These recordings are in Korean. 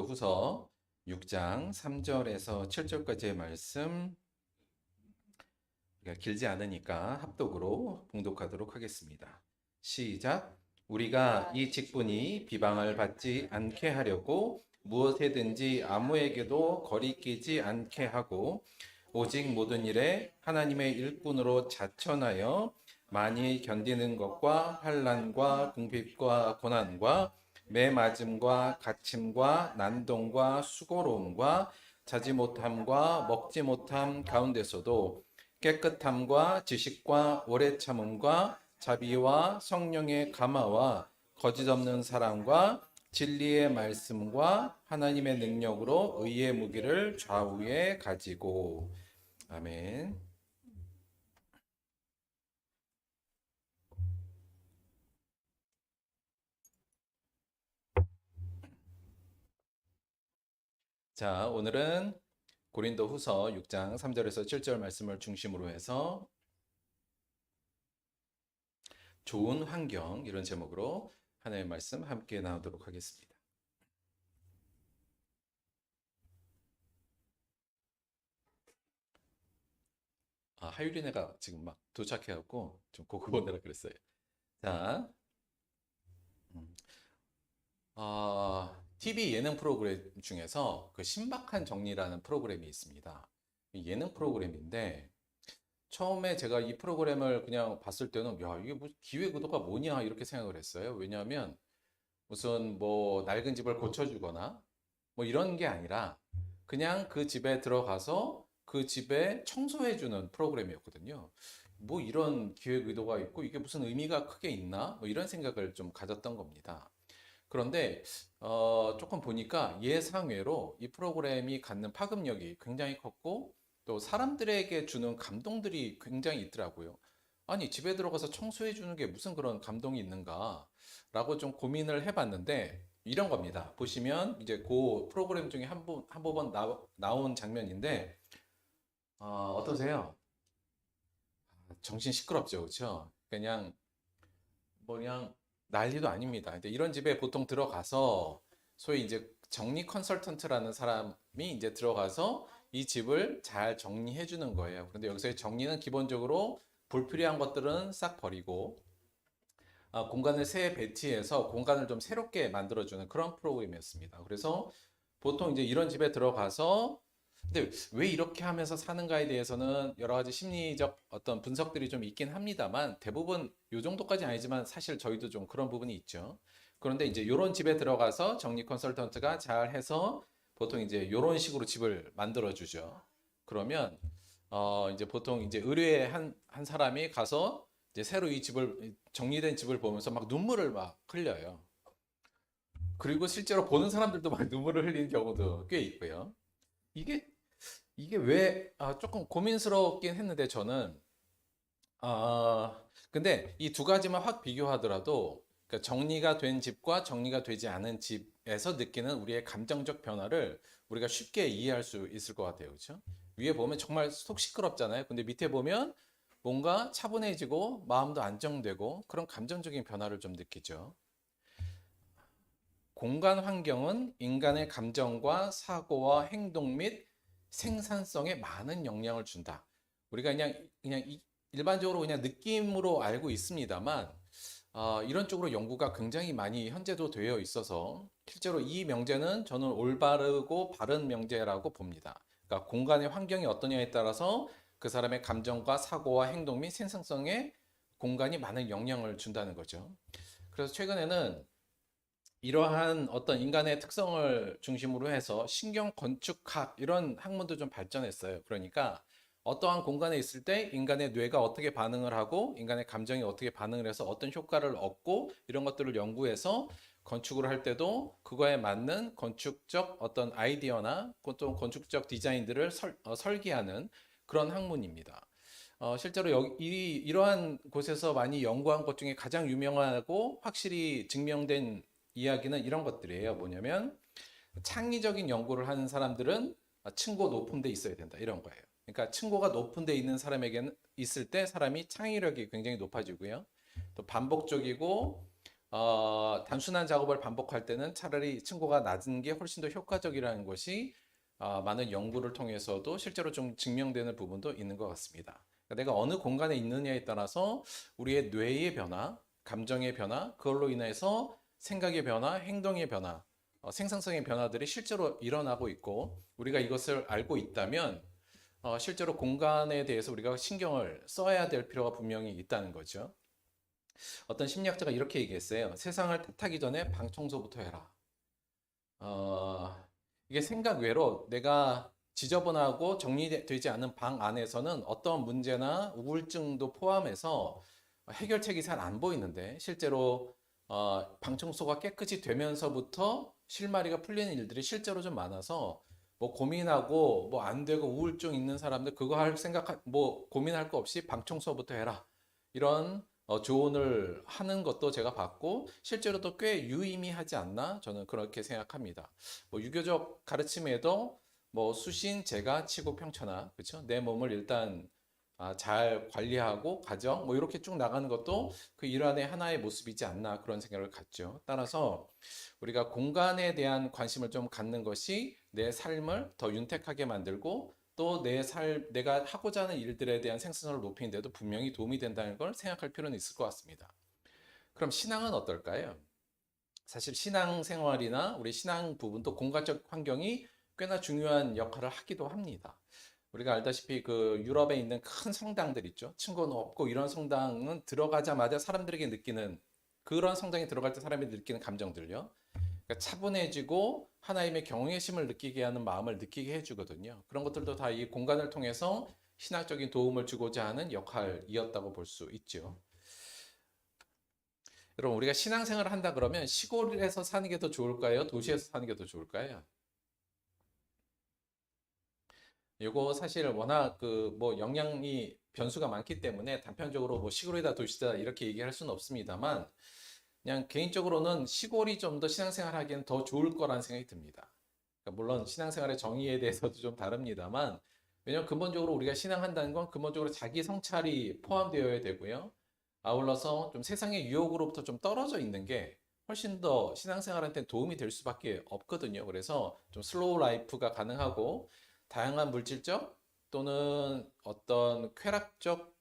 후서 6장 3절에서 7절까지의 말씀, 길지 않으니까 합독으로 봉독하도록 하겠습니다. 시작. 우리가 이 직분이 비방을 받지 않게 하려고 무엇에든지 아무에게도 거리끼지 않게 하고 오직 모든 일에 하나님의 일꾼으로 자천하여 많이 견디는 것과 환난과 궁핍과 고난과 매맞음과 갇힘과 난동과 수고로움과 자지 못함과 먹지 못함 가운데서도 깨끗함과 지식과 오래 참음과 자비와 성령의 감화와 거짓 없는 사랑과 진리의 말씀과 하나님의 능력으로 의의 무기를 좌우에 가지고. 아멘. 자, 오늘은 고린도 후서 6장 3절에서 7절 말씀을 중심으로 해서 좋은 환경, 이런 제목으로 하나님의 말씀 함께 나누도록 하겠습니다. 하유리네가 지금 막 도착해갖고 좀 그거 보느라 그랬어요. 자, 음, TV 예능 프로그램 중에서 그 신박한 정리라는 프로그램이 있습니다. 예능 프로그램인데 처음에 제가 이 프로그램을 그냥 봤을 때는 야, 이게 무슨 기획의도가 뭐냐 이렇게 생각을 했어요. 왜냐하면 무슨 뭐 낡은 집을 고쳐주거나 뭐 이런 게 아니라 그냥 그 집에 들어가서 그 집에 청소해주는 프로그램이었거든요. 뭐 이런 기획 의도가 있고 이게 무슨 의미가 크게 있나? 뭐 이런 생각을 좀 가졌던 겁니다. 그런데 조금 보니까 예상외로 이 프로그램이 갖는 파급력이 굉장히 컸고 또 사람들에게 주는 감동들이 굉장히 있더라고요. 아니, 집에 들어가서 청소해 주는 게 무슨 그런 감동이 있는가라고 좀 고민을 해봤는데 이런 겁니다. 보시면 이제 그 프로그램 중에 한 부분 나온 장면인데 어떠세요? 정신 시끄럽죠, 그렇죠? 그냥 난리도 아닙니다. 근데 이런 집에 보통 들어가서 소위 이제 정리 컨설턴트라는 사람이 이제 들어가서 이 집을 잘 정리해 주는 거예요. 그런데 여기서의 정리는 기본적으로 불필요한 것들은 싹 버리고 공간을 새 배치해서 공간을 좀 새롭게 만들어주는 그런 프로그램이었습니다. 그래서 보통 이제 이런 집에 들어가서 근데 왜 이렇게 하면서 사는가에 대해서는 여러 가지 심리적 어떤 분석들이 좀 있긴 합니다만 대부분 요 정도까지 아니지만 사실 저희도 좀 그런 부분이 있죠. 그런데 이제 이런 집에 들어가서 정리 컨설턴트가 잘 해서 보통 이제 이런 식으로 집을 만들어 주죠. 그러면 이제 보통 이제 의뢰의 한 사람이 가서 이제 새로 이 집을 정리된 집을 보면서 막 눈물을 막 흘려요. 그리고 실제로 보는 사람들도 막 눈물을 흘리는 경우도 꽤 있고요. 이게 이게 왜 조금 고민스럽긴 했는데 저는 근데 이 두 가지만 확 비교하더라도 그러니까 정리가 된 집과 정리가 되지 않은 집에서 느끼는 우리의 감정적 변화를 우리가 쉽게 이해할 수 있을 것 같아요. 그렇죠? 위에 보면 정말 속 시끄럽잖아요. 근데 밑에 보면 뭔가 차분해지고 마음도 안정되고 그런 감정적인 변화를 좀 느끼죠. 공간 환경은 인간의 감정과 사고와 행동 및 생산성에 많은 영향을 준다. 우리가 그냥 일반적으로 그냥 느낌으로 알고 있습니다만 이런 쪽으로 연구가 굉장히 많이 현재도 되어 있어서 실제로 이 명제는 저는 올바르고 바른 명제라고 봅니다. 그러니까 공간의 환경이 어떠냐에 따라서 그 사람의 감정과 사고와 행동 및 생산성에 공간이 많은 영향을 준다는 거죠. 그래서 최근에는 이러한 어떤 인간의 특성을 중심으로 해서 신경 건축학 이런 학문도 좀 발전했어요. 그러니까 어떠한 공간에 있을 때 인간의 뇌가 어떻게 반응을 하고 인간의 감정이 어떻게 반응을 해서 어떤 효과를 얻고 이런 것들을 연구해서 건축을 할 때도 그거에 맞는 건축적 어떤 아이디어나 또 건축적 디자인들을 설계하는 그런 학문입니다. 실제로 이러한 곳에서 많이 연구한 것 중에 가장 유명하고 확실히 증명된 이야기는 이런 것들이에요. 뭐냐면 창의적인 연구를 하는 사람들은 층고 높은 데 있어야 된다. 이런 거예요. 그러니까 층고가 높은 데 있는 사람에게는 있을 때 사람이 창의력이 굉장히 높아지고요. 또 반복적이고 단순한 작업을 반복할 때는 차라리 층고가 낮은 게 훨씬 더 효과적이라는 것이 많은 연구를 통해서도 실제로 좀 증명되는 부분도 있는 것 같습니다. 그러니까 내가 어느 공간에 있느냐에 따라서 우리의 뇌의 변화, 감정의 변화, 그걸로 인해서 생각의 변화, 행동의 변화, 생산성의 변화들이 실제로 일어나고 있고 우리가 이것을 알고 있다면 실제로 공간에 대해서 우리가 신경을 써야 될 필요가 분명히 있다는 거죠. 어떤 심리학자가 이렇게 얘기했어요. 세상을 탓하기 전에 방 청소부터 해라. 어, 이게 생각 외로 내가 지저분하고 정리되지 않은 방 안에서는 어떤 문제나 우울증도 포함해서 해결책이 잘 안 보이는데 실제로 방 청소가 깨끗이 되면서부터 실마리가 풀리는 일들이 실제로 좀 많아서 뭐 고민하고 뭐 안 되고 우울증 있는 사람들 그거 할 생각 뭐 고민할 거 없이 방 청소부터 해라. 이런 조언을 하는 것도 제가 봤고 실제로도 꽤 유의미하지 않나 저는 그렇게 생각합니다. 뭐 유교적 가르침에도 뭐 수신, 제가, 치고, 평천하 그렇죠? 내 몸을 일단 잘 관리하고 가정 뭐 이렇게 쭉 나가는 것도 그 일환의 하나의 모습이지 않나 그런 생각을 갖죠. 따라서 우리가 공간에 대한 관심을 좀 갖는 것이 내 삶을 더 윤택하게 만들고 또 내가 하고자 하는 일들에 대한 생산성을 높이는 데도 분명히 도움이 된다는 걸 생각할 필요는 있을 것 같습니다. 그럼 신앙은 어떨까요? 사실 신앙생활이나 우리 신앙 부분도 공간적 환경이 꽤나 중요한 역할을 하기도 합니다. 우리가 알다시피 그 유럽에 있는 큰 성당들 있죠. 층고 높고 이런 성당은 들어가자마자 사람들에게 느끼는 그런 성당에 들어갈 때 사람이 느끼는 감정들요. 그러니까 차분해지고 하나님의 경외심을 느끼게 하는 마음을 느끼게 해주거든요. 그런 것들도 다 이 공간을 통해서 신학적인 도움을 주고자 하는 역할이었다고 볼 수 있죠. 여러분, 우리가 신앙생활을 한다 그러면 시골에서 사는 게 더 좋을까요? 도시에서 사는 게 더 좋을까요? 이거 사실 워낙 그 뭐 영향이 변수가 많기 때문에 단편적으로 뭐 시골이다 도시다 이렇게 얘기할 수는 없습니다만 그냥 개인적으로는 시골이 좀 더 신앙생활 하기엔 더 좋을 거라는 생각이 듭니다. 그러니까 물론 신앙생활의 정의에 대해서도 좀 다릅니다만 왜냐하면 근본적으로 우리가 신앙한다는 건 근본적으로 자기 성찰이 포함되어야 되고요. 아울러서 좀 세상의 유혹으로부터 좀 떨어져 있는 게 훨씬 더 신앙생활한테 도움이 될 수밖에 없거든요. 그래서 좀 슬로우 라이프가 가능하고 다양한 물질적 또는 어떤 쾌락적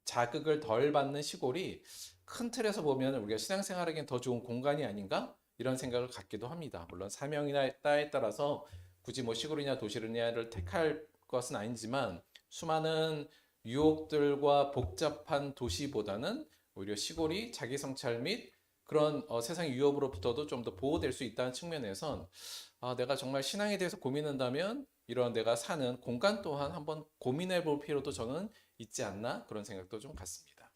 자극을 덜 받는 시골이 큰 틀에서 보면 우리가 신앙생활에겐 더 좋은 공간이 아닌가? 이런 생각을 갖기도 합니다. 물론 사명이나 따에 따라서 굳이 뭐 시골이냐 도시느냐를 택할 것은 아니지만 수많은 유혹들과 복잡한 도시보다는 오히려 시골이 자기 성찰 및 그런 세상 위협으로부터도 좀 더 보호될 수 있다는 측면에선 내가 정말 신앙에 대해서 고민한다면 이런 내가 사는 공간 또한 한번 고민해 볼 필요도 저는 있지 않나 그런 생각도 좀 갖습니다.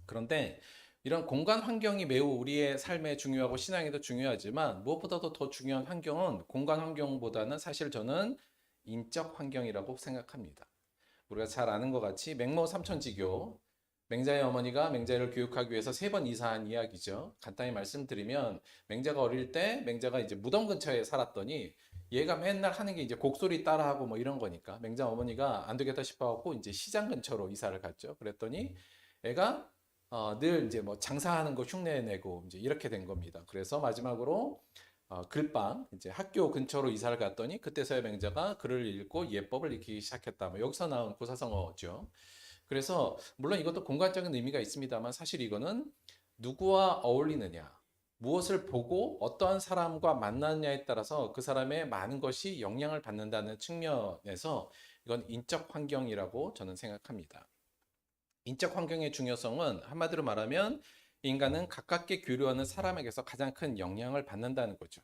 그런데 이런 공간 환경이 매우 우리의 삶에 중요하고 신앙에도 중요하지만 무엇보다도 더 중요한 환경은 공간 환경보다는 사실 저는 인적 환경이라고 생각합니다. 우리가 잘 아는 것 같이 맹모 삼천지교 맹자의 어머니가 맹자를 교육하기 위해서 3번 이사한 이야기죠. 간단히 말씀드리면 맹자가 어릴 때 맹자가 이제 무덤 근처에 살았더니 얘가 맨날 하는 게 이제 곡소리 따라하고 뭐 이런 거니까 맹자 어머니가 안 되겠다 싶어갖고 이제 시장 근처로 이사를 갔죠. 그랬더니 애가 늘 이제 뭐 장사하는 거 흉내 내고 이제 이렇게 된 겁니다. 그래서 마지막으로 글방 이제 학교 근처로 이사를 갔더니 그때서야 맹자가 글을 읽고 예법을 익히기 시작했다. 뭐 여기서 나온 고사성어죠. 그래서 물론 이것도 공간적인 의미가 있습니다만 사실 이거는 누구와 어울리느냐, 무엇을 보고 어떠한 사람과 만났냐에 따라서 그 사람의 많은 것이 영향을 받는다는 측면에서 이건 인적 환경이라고 저는 생각합니다. 인적 환경의 중요성은 한마디로 말하면 인간은 가깝게 교류하는 사람에게서 가장 큰 영향을 받는다는 거죠.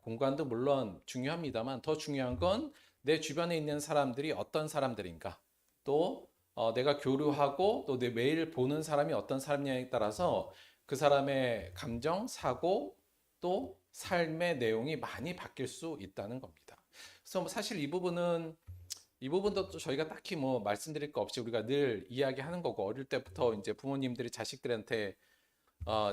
공간도 물론 중요합니다만 더 중요한 건 내 주변에 있는 사람들이 어떤 사람들인가, 또 내가 교류하고 또 내 매일 보는 사람이 어떤 사람이냐에 따라서 그 사람의 감정, 사고, 또 삶의 내용이 많이 바뀔 수 있다는 겁니다. 그래서 뭐 사실 이 부분도 또 저희가 딱히 뭐 말씀드릴 거 없이 우리가 늘 이야기하는 거고 어릴 때부터 이제 부모님들이 자식들한테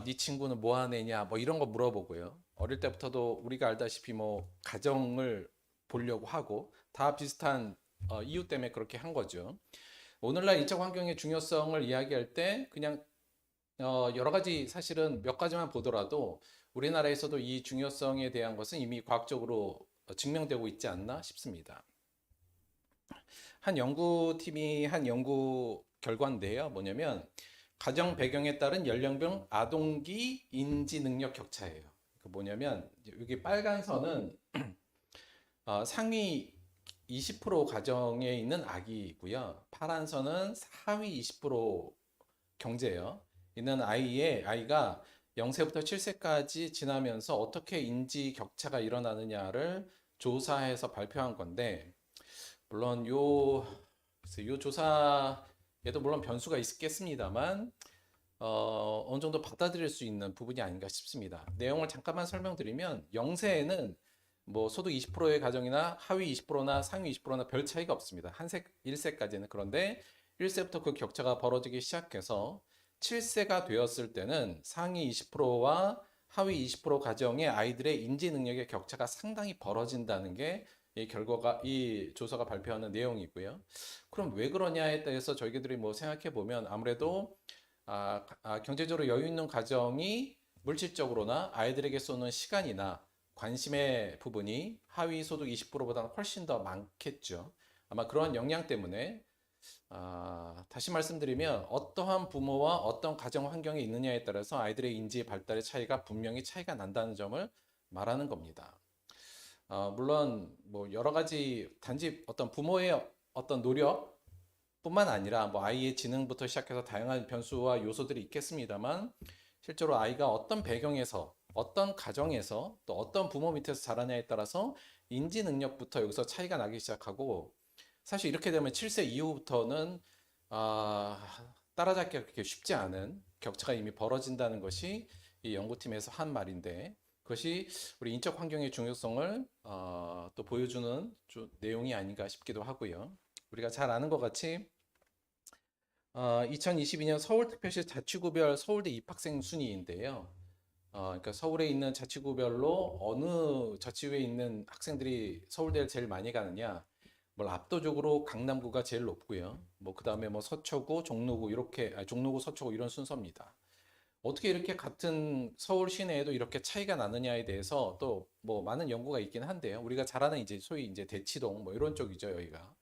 네 친구는 뭐 하는 애냐 뭐 이런 거 물어보고요. 어릴 때부터도 우리가 알다시피 뭐 가정을 보려고 하고 다 비슷한 이유 때문에 그렇게 한 거죠. 오늘날 인적 환경의 중요성을 이야기할 때 그냥 여러 가지 사실은 몇 가지만 보더라도 우리나라에서도 이 중요성에 대한 것은 이미 과학적으로 증명되고 있지 않나 싶습니다. 한 연구팀이 한 연구 결과인데요. 뭐냐면 가정 배경에 따른 연령별 아동기 인지 능력 격차예요. 그 뭐냐면 여기 빨간 선은 상위 20% 가정에 있는 아기이고요. 파란 선은 하위 20% 경제예요. 있는 아이가 0세부터 7세까지 지나면서 어떻게 인지 격차가 일어나느냐를 조사해서 발표한 건데, 물론 요 조사에도 물론 변수가 있겠습니다만, 어느 정도 받아들일 수 있는 부분이 아닌가 싶습니다. 내용을 잠깐만 설명드리면 0세에는 뭐 소득 20%의 가정이나 하위 20%나 상위 20%나 별 차이가 없습니다. 1세까지는. 그런데 1세부터 그 격차가 벌어지기 시작해서 7세가 되었을 때는 상위 20%와 하위 20% 가정의 아이들의 인지 능력의 격차가 상당히 벌어진다는 게 이 조사가 발표하는 내용이고요. 그럼 왜 그러냐에 대해서 저희들이 뭐 생각해 보면 아무래도 경제적으로 여유 있는 가정이 물질적으로나 아이들에게 쏘는 시간이나 관심의 부분이 하위 소득 20%보다는 훨씬 더 많겠죠. 아마 그런 영향 때문에 다시 말씀드리면 어떠한 부모와 어떤 가정 환경에 있느냐에 따라서 아이들의 인지 발달의 차이가 분명히 차이가 난다는 점을 말하는 겁니다. 물론 뭐 여러 가지 단지 어떤 부모의 어떤 노력 뿐만 아니라 뭐 아이의 지능부터 시작해서 다양한 변수와 요소들이 있겠습니다만 실제로 아이가 어떤 배경에서 어떤 가정에서 또 어떤 부모 밑에서 자라냐에 따라서 인지 능력부터 여기서 차이가 나기 시작하고 사실 이렇게 되면 7세 이후부터는 따라잡기가 그렇게 쉽지 않은 격차가 이미 벌어진다는 것이 이 연구팀에서 한 말인데 그것이 우리 인적 환경의 중요성을 또 보여주는 내용이 아닌가 싶기도 하고요. 우리가 잘 아는 것 같이 2022년 서울특별시 자치구별 서울대 입학생 순위인데요. 그러니까 서울에 있는 자치구별로 어느 자치구에 있는 학생들이 서울대를 제일 많이 가느냐. 뭐 압도적으로 강남구가 제일 높고요. 뭐 그다음에 뭐 서초구, 종로구 이렇게 종로구, 서초구 이런 순서입니다. 어떻게 이렇게 같은 서울 시내에도 이렇게 차이가 나느냐에 대해서 또 뭐 많은 연구가 있긴 한데요. 우리가 잘 아는 이제 소위 이제 대치동 뭐 이런 쪽이죠, 여기가.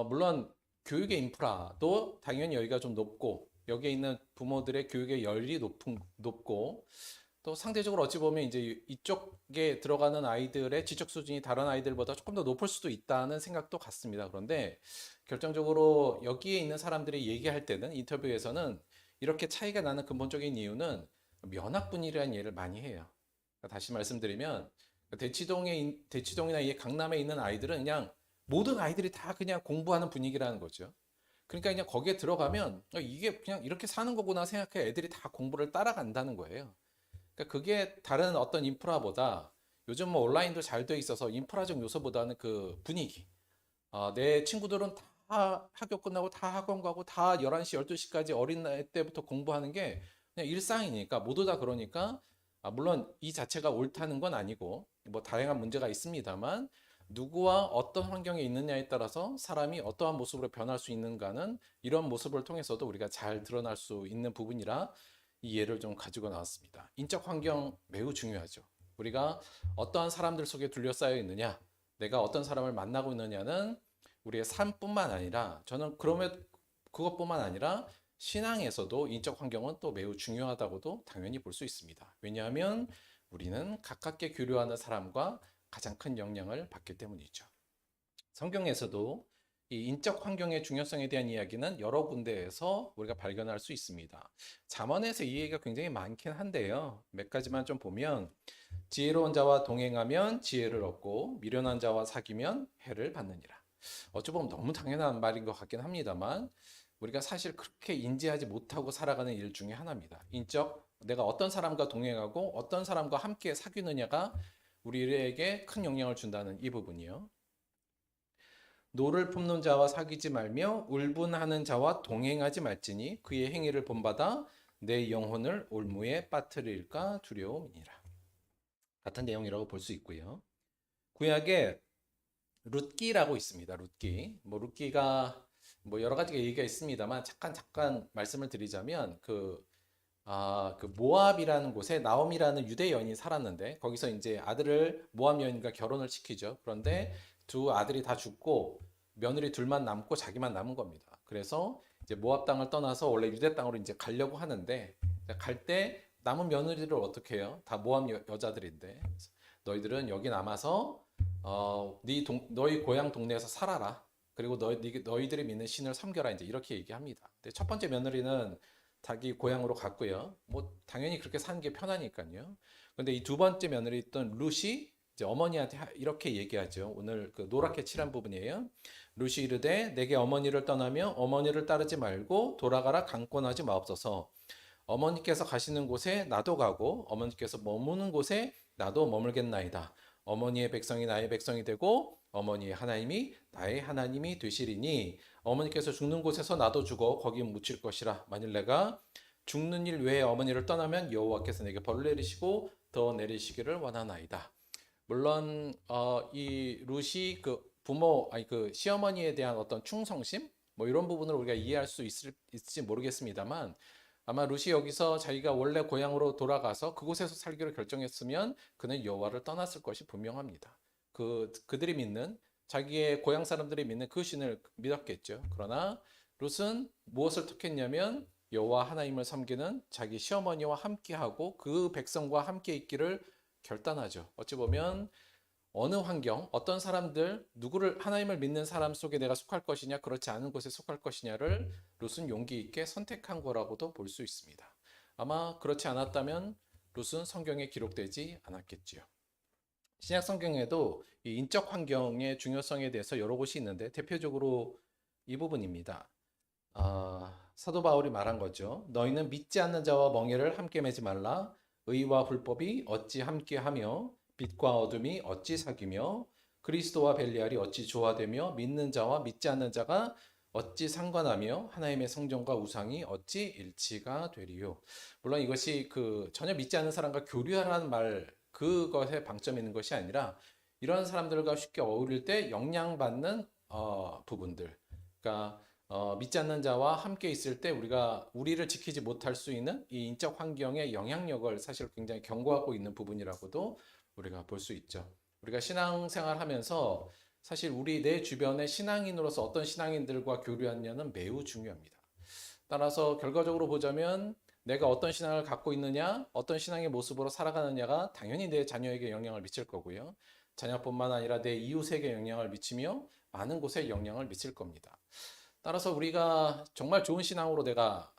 물론 교육의 인프라도 당연히 여기가 좀 높고 여기에 있는 부모들의 교육의 열이 높고 또 상대적으로 어찌 보면 이제 이쪽에 들어가는 아이들의 지적 수준이 다른 아이들보다 조금 더 높을 수도 있다는 생각도 같습니다. 그런데 결정적으로 여기에 있는 사람들이 얘기할 때는 인터뷰에서는 이렇게 차이가 나는 근본적인 이유는 면학분이라는 예를 많이 해요. 그러니까 다시 말씀드리면 대치동이나 이 강남에 있는 아이들은 그냥 모든 아이들이 다 그냥 공부하는 분위기라는 거죠. 그러니까 그냥 거기에 들어가면 이게 그냥 이렇게 사는 거구나 생각해 애들이 다 공부를 따라간다는 거예요. 그러니까 그게 다른 어떤 인프라보다 요즘 뭐 온라인도 잘 돼 있어서 인프라적 요소보다는 그 분위기. 내 친구들은 다 학교 끝나고 다 학원 가고 다 11시, 12시까지 어린 나이 때부터 공부하는 게 그냥 일상이니까 모두 다 그러니까 물론 이 자체가 옳다는 건 아니고 뭐 다양한 문제가 있습니다만 누구와 어떤 환경에 있느냐에 따라서 사람이 어떠한 모습으로 변할 수 있는가는 이런 모습을 통해서도 우리가 잘 드러날 수 있는 부분이라 이 예를 좀 가지고 나왔습니다. 인적 환경 매우 중요하죠. 우리가 어떠한 사람들 속에 둘러싸여 있느냐, 내가 어떤 사람을 만나고 있느냐는 우리의 삶뿐만 아니라 저는 그러면 그것뿐만 아니라 신앙에서도 인적 환경은 또 매우 중요하다고도 당연히 볼 수 있습니다. 왜냐하면 우리는 가깝게 교류하는 사람과 가장 큰 영향을 받기 때문이죠. 성경에서도 이 인적 환경의 중요성에 대한 이야기는 여러 군데에서 우리가 발견할 수 있습니다. 잠언에서 이 얘기가 굉장히 많긴 한데요. 몇 가지만 좀 보면 지혜로운 자와 동행하면 지혜를 얻고 미련한 자와 사귀면 해를 받느니라. 어찌 보면 너무 당연한 말인 것 같긴 합니다만 우리가 사실 그렇게 인지하지 못하고 살아가는 일 중에 하나입니다. 내가 어떤 사람과 동행하고 어떤 사람과 함께 사귀느냐가 우리에게 큰 영향을 준다는 이 부분이요. 노를 품는 자와 사귀지 말며 울분하는 자와 동행하지 말지니 그의 행위를 본받아 내 영혼을 올무에 빠뜨릴까 두려움이니라. 같은 내용이라고 볼 수 있고요. 구약에 룻기라고 있습니다. 룻기. 뭐 룻기가 뭐 여러 가지 얘기가 있습니다만 잠깐 말씀을 드리자면 그 모압이라는 곳에 나옴이라는 유대 여인이 살았는데 거기서 이제 아들을 모압 여인과 결혼을 시키죠. 그런데 두 아들이 다 죽고 며느리 둘만 남고 자기만 남은 겁니다. 그래서 이제 모압 땅을 떠나서 원래 유대 땅으로 이제 가려고 하는데 갈 때 남은 며느리를 어떻게 해요? 다 모압 여자들인데 너희들은 여기 남아서 너희 고향 동네에서 살아라. 그리고 너희들이 믿는 신을 섬겨라. 이제 이렇게 얘기합니다. 근데 첫 번째 며느리는 자기 고향으로 갔고요. 뭐 당연히 그렇게 사는 게 편하니까요. 근데 이 두 번째 며느리 있던 룻이 이제 어머니한테 이렇게 얘기하죠. 오늘 그 노랗게 칠한 부분이에요. 룻이 이르되 내게 어머니를 떠나며 어머니를 따르지 말고 돌아가라 강권하지 마옵소서. 어머니께서 가시는 곳에 나도 가고 어머니께서 머무는 곳에 나도 머물겠나이다. 어머니의 백성이 나의 백성이 되고 어머니의 하나님이 나의 하나님이 되시리니 어머니께서 죽는 곳에서 나도 죽어 거기 묻힐 것이라. 만일 내가 죽는 일 외에 어머니를 떠나면 여호와께서 내게 벌을 내리시고 더 내리시기를 원하나이다. 물론 이 룻이 그 부모 아니 그 시어머니에 대한 어떤 충성심 뭐 이런 부분을 우리가 이해할 수 있을지 모르겠습니다만 아마 룻이 여기서 자기가 원래 고향으로 돌아가서 그곳에서 살기로 결정했으면 그는 여호와를 떠났을 것이 분명합니다. 그들이 믿는 자기의 고향 사람들이 믿는 그 신을 믿었겠죠. 그러나 룻은 무엇을 택했냐면 여호와 하나님을 섬기는 자기 시어머니와 함께하고 그 백성과 함께 있기를 결단하죠. 어찌 보면 어느 환경, 어떤 사람들, 누구를 하나님을 믿는 사람 속에 내가 속할 것이냐, 그렇지 않은 곳에 속할 것이냐를 룻은 용기 있게 선택한 거라고도 볼 수 있습니다. 아마 그렇지 않았다면 룻은 성경에 기록되지 않았겠지요. 신약 성경에도 이 인적 환경의 중요성에 대해서 여러 곳이 있는데 대표적으로 이 부분입니다. 사도 바울이 말한 거죠. 너희는 믿지 않는 자와 멍에를 함께 매지 말라. 의와 불법이 어찌 함께하며 빛과 어둠이 어찌 사귀며 그리스도와 벨리알이 어찌 조화되며 믿는 자와 믿지 않는 자가 어찌 상관하며 하나님의 성전과 우상이 어찌 일치가 되리요. 물론 이것이 전혀 믿지 않는 사람과 교류하라는 말 그것에 방점이 있는 것이 아니라 이런 사람들과 쉽게 어울릴 때 영향받는 부분들. 그러니까 믿지 않는 자와 함께 있을 때 우리를 지키지 못할 수 있는 이 인적 환경의 영향력을 사실 굉장히 경고하고 있는 부분이라고도 우리가 볼 수 있죠. 우리가 신앙생활 하면서 사실 내 주변의 신앙인으로서 어떤 신앙인들과 교류하느냐는 매우 중요합니다. 따라서 결과적으로 보자면 내가 어떤 신앙을 갖고 있느냐, 어떤 신앙의 모습으로 살아가느냐가 당연히 내 자녀에게 영향을 미칠 거고요. 자녀뿐만 아니라 내 이웃에게 영향을 미치며 많은 곳에 영향을 미칠 겁니다. 따라서 우리가 정말 좋은 신앙으로 내가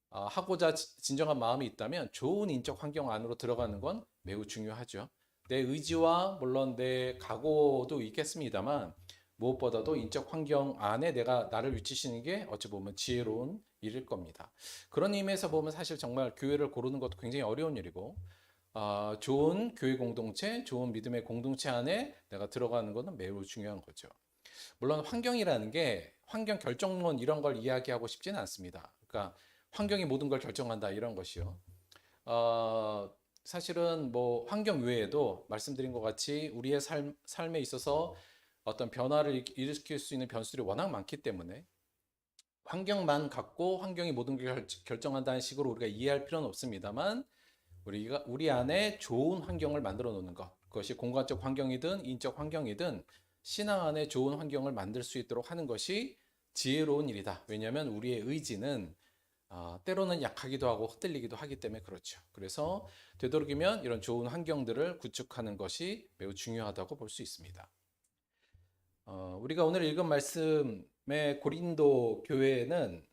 하고자 진정한 마음이 있다면 좋은 인적 환경 안으로 들어가는 건 매우 중요하죠. 내 의지와 물론 내 각오도 있겠습니다만 무엇보다도 인적 환경 안에 나를 위치시는 게 어찌 보면 지혜로운 일일 겁니다. 그런 의미에서 보면 사실 정말 교회를 고르는 것도 굉장히 어려운 일이고 좋은 교회 공동체, 좋은 믿음의 공동체 안에 내가 들어가는 것은 매우 중요한 거죠. 물론 환경이라는 게 환경 결정론 이런 걸 이야기하고 싶지는 않습니다. 그러니까 환경이 모든 걸 결정한다 이런 것이요. 사실은 뭐 환경 외에도 말씀드린 것 같이 우리의 삶에 있어서 어떤 변화를 일으킬 수 있는 변수들이 워낙 많기 때문에 환경만 갖고 환경이 모든 걸 결정한다는 식으로 우리가 이해할 필요는 없습니다만 우리 안에 좋은 환경을 만들어 놓는 것, 그것이 공간적 환경이든 인적 환경이든 신앙 안에 좋은 환경을 만들 수 있도록 하는 것이 지혜로운 일이다. 왜냐하면 우리의 의지는 때로는 약하기도 하고 흔들리기도 하기 때문에 그렇죠. 그래서 되도록이면 이런 좋은 환경들을 구축하는 것이 매우 중요하다고 볼 수 있습니다. 우리가 오늘 읽은 말씀의 고린도 교회는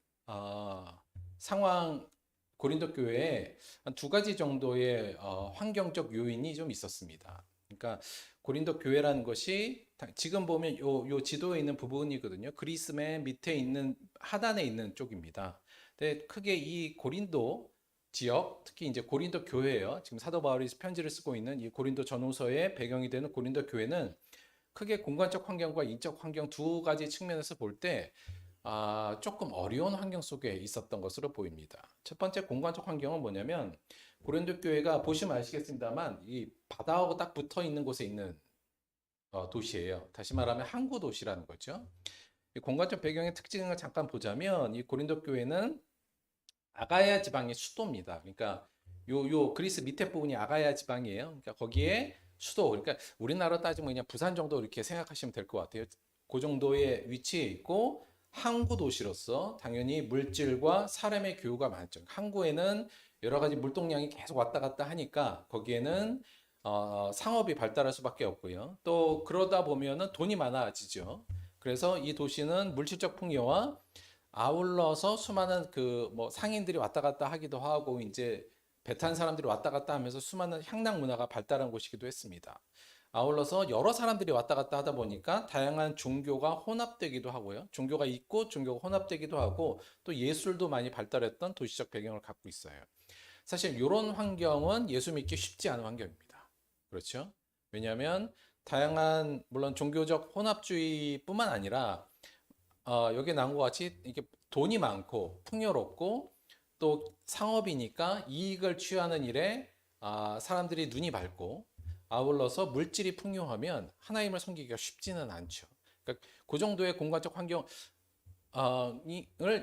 고린도 교회에 한 두 가지 정도의 환경적 요인이 좀 있었습니다. 그러니까 고린도 교회라는 것이 지금 보면 요 지도에 있는 부분이거든요. 그리스맨 밑에 있는 하단에 있는 쪽입니다. 근데 크게 이 고린도 지역, 특히 이제 고린도 교회예요. 지금 사도 바울이 편지를 쓰고 있는 이 고린도 전후서의 배경이 되는 고린도 교회는 크게 공간적 환경과 인적 환경 두 가지 측면에서 볼 때 조금 어려운 환경 속에 있었던 것으로 보입니다. 첫 번째 공간적 환경은 뭐냐면 고린도 교회가 보시면 아시겠습니다만 이 바다하고 딱 붙어 있는 곳에 있는 도시예요. 다시 말하면 항구 도시라는 거죠. 이 공간적 배경의 특징을 잠깐 보자면 이 고린도 교회는 아가야 지방의 수도입니다. 그러니까 요 그리스 밑에 부분이 아가야 지방이에요. 그러니까 거기에 수도, 그러니까 우리나라 따지면 그냥 부산 정도 이렇게 생각하시면 될 것 같아요. 그 정도의 위치에 있고 항구 도시로서 당연히 물질과 사람의 교류가 많죠. 항구에는 여러 가지 물동량이 계속 왔다 갔다 하니까 거기에는 상업이 발달할 수밖에 없고요. 또 그러다 보면은 돈이 많아지죠. 그래서 이 도시는 물질적 풍요와 아울러서 수많은 그 뭐 상인들이 왔다 갔다 하기도 하고 이제 배 탄 사람들이 왔다 갔다 하면서 수많은 향락 문화가 발달한 곳이기도 했습니다. 아울러서 여러 사람들이 왔다 갔다 하다 보니까 다양한 종교가 혼합되기도 하고요. 종교가 있고 종교가 혼합되기도 하고 또 예술도 많이 발달했던 도시적 배경을 갖고 있어요. 사실 이런 환경은 예수 믿기 쉽지 않은 환경입니다. 그렇죠? 왜냐하면 다양한 물론 종교적 혼합주의뿐만 아니라 여기 나온 것 같이 이게 돈이 많고 풍요롭고 또 상업이니까 이익을 취하는 일에 사람들이 눈이 밝고 아울러서 물질이 풍요하면 하나님을 섬기기가 쉽지는 않죠. 그러니까 그 정도의 공간적 환경을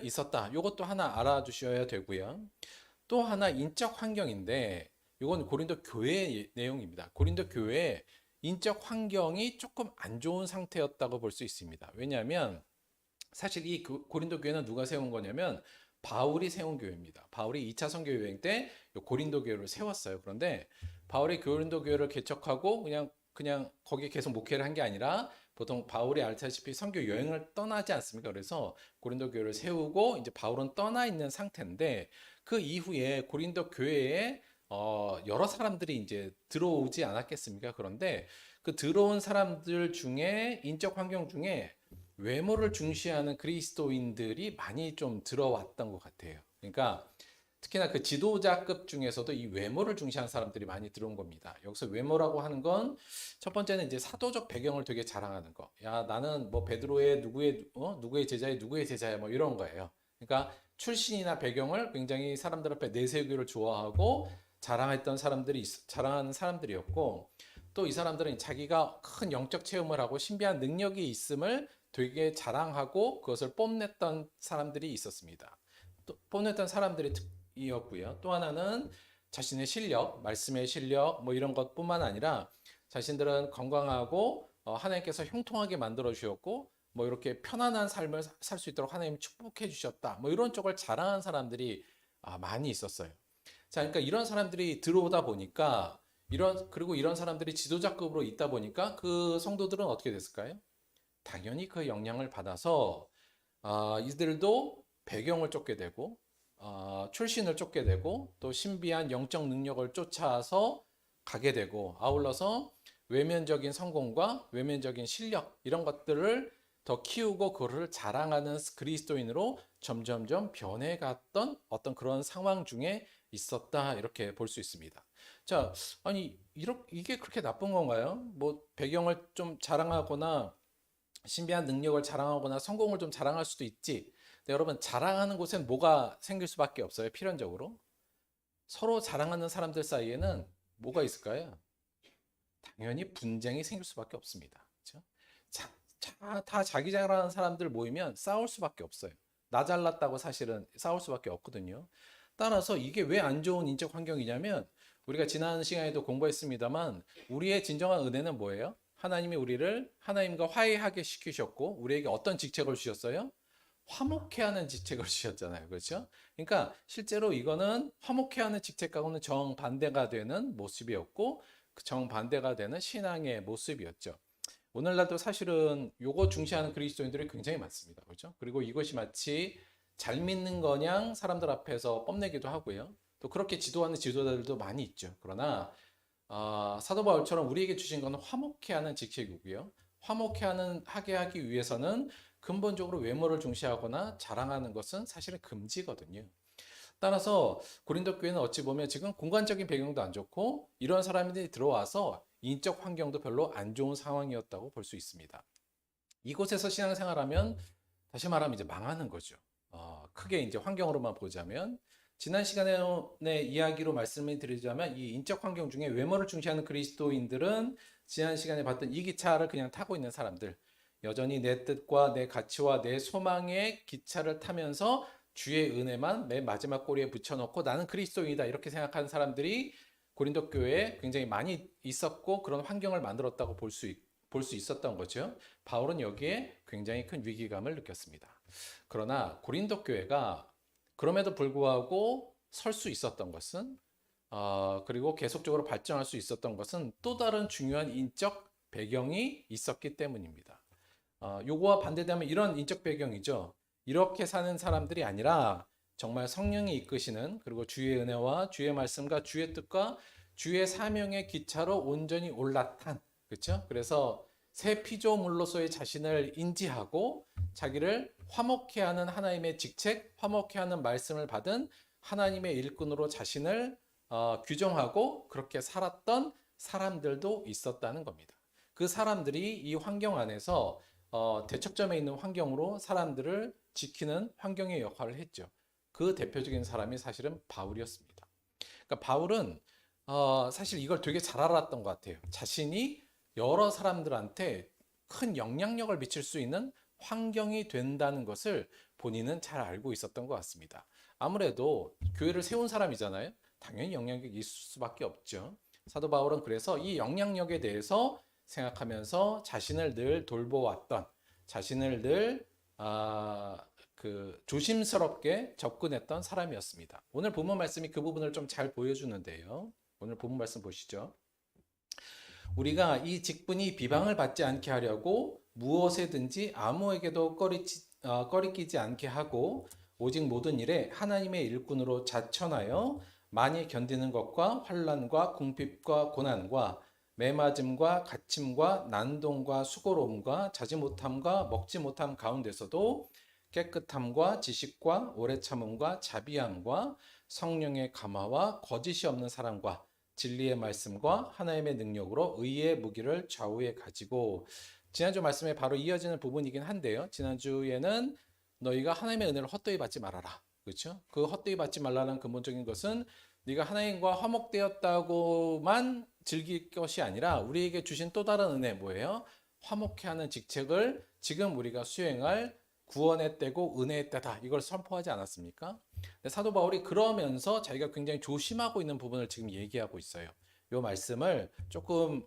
있었다. 이것도 하나 알아두셔야 되고요. 또 하나 인적 환경인데 이건 고린도 교회 내용입니다. 고린도 교회 인적 환경이 조금 안 좋은 상태였다고 볼 수 있습니다. 왜냐하면 사실 이 고린도 교회는 누가 세운 거냐면 바울이 세운 교회입니다. 바울이 2차 선교 여행 때 고린도 교회를 세웠어요. 그런데 바울이 고린도 교회를 개척하고 그냥 거기에 계속 목회를 한 게 아니라 보통 바울이 알다시피 선교 여행을 떠나지 않습니까? 그래서 고린도 교회를 세우고 이제 바울은 떠나 있는 상태인데 그 이후에 고린도 교회에 여러 사람들이 이제 들어오지 않았겠습니까? 그런데 그 들어온 사람들 중에 인적 환경 중에 외모를 중시하는 그리스도인들이 많이 좀 들어왔던 것 같아요. 그러니까 특히나 그 지도자급 중에서도 이 외모를 중시하는 사람들이 많이 들어온 겁니다. 여기서 외모라고 하는 건 첫 번째는 이제 사도적 배경을 되게 자랑하는 거. 야, 나는 뭐 베드로의 누구의 제자의 누구의 제자야 뭐 이런 거예요. 그러니까 출신이나 배경을 굉장히 사람들 앞에 내세우기를 좋아하고 자랑하는 사람들이었고 또 이 사람들은 자기가 큰 영적 체험을 하고 신비한 능력이 있음을 되게 자랑하고 그것을 뽐냈던 사람들이 있었습니다. 또 뽐냈던 사람들이 특이었고요. 또 하나는 자신의 실력, 말씀의 실력 뭐 이런 것뿐만 아니라 자신들은 건강하고 하나님께서 형통하게 만들어 주셨고 뭐 이렇게 편안한 삶을 살 수 있도록 하나님 축복해 주셨다. 뭐 이런 쪽을 자랑한 사람들이 많이 있었어요. 자, 그러니까 이런 사람들이 들어오다 보니까 그리고 이런 사람들이 지도자급으로 있다 보니까 그 성도들은 어떻게 됐을까요? 당연히 그 영향을 받아서 이들도 배경을 쫓게 되고 출신을 쫓게 되고 또 신비한 영적 능력을 쫓아서 가게 되고 아울러서 외면적인 성공과 외면적인 실력 이런 것들을 더 키우고 그거를 자랑하는 그리스도인으로 점점점 변해갔던 어떤 그런 상황 중에 있었다 이렇게 볼 수 있습니다. 자, 아니 이게 그렇게 나쁜 건가요? 뭐 배경을 좀 자랑하거나 신비한 능력을 자랑하거나 성공을 좀 자랑할 수도 있지. 근데 여러분 자랑하는 곳엔 뭐가 생길 수밖에 없어요. 필연적으로. 서로 자랑하는 사람들 사이에는 뭐가 있을까요? 당연히 분쟁이 생길 수밖에 없습니다. 그렇죠? 다 자기 자랑하는 사람들 모이면 싸울 수밖에 없어요. 나 잘났다고 사실은 싸울 수밖에 없거든요. 따라서 이게 왜 안 좋은 인적 환경이냐면 우리가 지난 시간에도 공부했습니다만 우리의 진정한 은혜는 뭐예요? 하나님이 우리를 하나님과 화해하게 시키셨고 우리에게 어떤 직책을 주셨어요? 화목해 하는 직책을 주셨잖아요. 그렇죠? 그러니까 실제로 이거는 화목해 하는 직책과는 정반대가 되는 모습이었고 그 정반대가 되는 신앙의 모습이었죠. 오늘날도 사실은 요거 중시하는 그리스도인들이 굉장히 많습니다. 그렇죠? 그리고 이것이 마치 잘 믿는 거냥 사람들 앞에서 뽐내기도 하고요. 또 그렇게 지도하는 지도자들도 많이 있죠. 그러나 사도 바울처럼 우리에게 주신 것은 화목해 하는 직책이고요. 하게 하기 위해서는 근본적으로 외모를 중시하거나 자랑하는 것은 사실은 금지거든요. 따라서 고린도 교회는 어찌 보면 지금 공간적인 배경도 안 좋고 이런 사람들이 들어와서 인적 환경도 별로 안 좋은 상황이었다고 볼 수 있습니다. 이곳에서 신앙생활하면 다시 말하면 이제 망하는 거죠. 크게 이제 환경으로만 보자면 지난 시간에 이야기로 말씀을 드리자면 이 인적 환경 중에 외모를 중시하는 그리스도인들은 지난 시간에 봤던 이 기차를 그냥 타고 있는 사람들 여전히 내 뜻과 내 가치와 내 소망의 기차를 타면서 주의 은혜만 맨 마지막 꼬리에 붙여놓고 나는 그리스도인이다 이렇게 생각하는 사람들이 고린도 교회에 굉장히 많이 있었고 그런 환경을 만들었다고 볼 수 있었던 거죠. 바울은 여기에 굉장히 큰 위기감을 느꼈습니다. 그러나 고린도 교회가 그럼에도 불구하고 설 수 있었던 것은 그리고 계속적으로 발전할 수 있었던 것은 또 다른 중요한 인적 배경이 있었기 때문입니다. 요거와 반대되면 이런 인적 배경이죠. 이렇게 사는 사람들이 아니라 정말 성령이 이끄시는 그리고 주의 은혜와 주의 말씀과 주의 뜻과 주의 사명의 기차로 온전히 올라탄 그렇죠? 그래서 새 피조물로서의 자신을 인지하고 자기를 화목케 하는 하나님의 직책, 화목케 하는 말씀을 받은 하나님의 일꾼으로 자신을 규정하고 그렇게 살았던 사람들도 있었다는 겁니다. 그 사람들이 이 환경 안에서 대척점에 있는 환경으로 사람들을 지키는 환경의 역할을 했죠. 그 대표적인 사람이 사실은 바울이었습니다. 그러니까 바울은 사실 이걸 되게 잘 알았던 것 같아요. 자신이 여러 사람들한테 큰 영향력을 미칠 수 있는 환경이 된다는 것을 본인은 잘 알고 있었던 것 같습니다. 아무래도 교회를 세운 사람이잖아요. 당연히 영향력이 있을 수밖에 없죠. 사도 바울은 그래서 이 영향력에 대해서 생각하면서 자신을 늘 돌보았던, 자신을 늘 조심스럽게 접근했던 사람이었습니다. 오늘 본문 말씀이 그 부분을 좀 잘 보여주는데요. 오늘 본문 말씀 보시죠. 우리가 이 직분이 비방을 받지 않게 하려고 무엇에든지 아무에게도 꺼리끼지 않게 하고 오직 모든 일에 하나님의 일꾼으로 자천하여 많이 견디는 것과 환난과 궁핍과 고난과 매맞음과 갇힘과 난동과 수고로움과 자지 못함과 먹지 못함 가운데서도 깨끗함과 지식과 오래 참음과 자비함과 성령의 감화와 거짓이 없는 사랑과 진리의 말씀과 하나님의 능력으로 의의 무기를 좌우에 가지고 지난주 말씀에 바로 이어지는 부분이긴 한데요. 지난주에는 너희가 하나님의 은혜를 헛되이 받지 말아라. 그렇죠? 그 헛되이 받지 말라는 근본적인 것은 네가 하나님과 화목되었다고만 즐길 것이 아니라 우리에게 주신 또 다른 은혜 뭐예요? 화목케 하는 직책을 지금 우리가 수행할 구원의 때고 은혜의 때다. 이걸 선포하지 않았습니까? 사도 바울이 그러면서 자기가 굉장히 조심하고 있는 부분을 지금 얘기하고 있어요. 이 말씀을 조금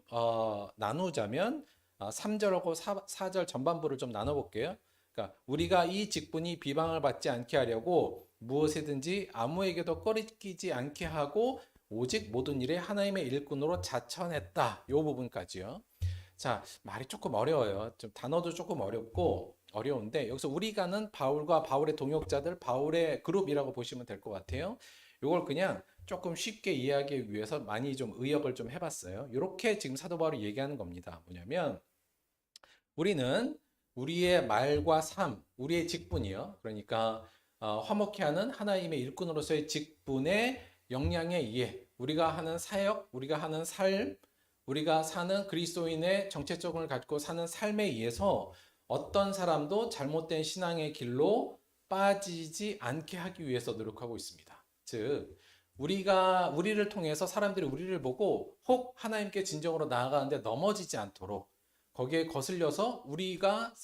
나누자면 3절하고 4절 전반부를 좀 나눠볼게요. 그러니까 우리가 이 직분이 비방을 받지 않게 하려고 무엇이든지 아무에게도 꺼리끼지 않게 하고 오직 모든 일에 하나님의 일꾼으로 자천했다. 이 부분까지요. 자, 말이 조금 어려워요. 좀 단어도 조금 어려운데 여기서 우리가는 바울과 바울의 동역자들, 바울의 그룹이라고 보시면 될 것 같아요. 이걸 그냥 조금 쉽게 이해하기 위해서 많이 좀 의역을 좀 해봤어요. 이렇게 지금 사도 바울이 얘기하는 겁니다. 뭐냐면 우리는 우리의 말과 삶, 우리의 직분이요. 그러니까 화목케 하는 하나님의 일꾼으로서의 직분의 역량에 의해 우리가 하는 사역, 우리가 하는 삶, 우리가 사는 그리스도인의 정체성을 갖고 사는 삶에 의해서 어떤 사람도 잘못된 신앙의 길로 빠지지 않게 하기 위해서 노력하고 있습니다. 즉, 우리를 통해서 사람들이 우리를 보고 혹 하나님께 진정으로 나아가는데 넘어지지 않도록 거기에 거슬려서 우리가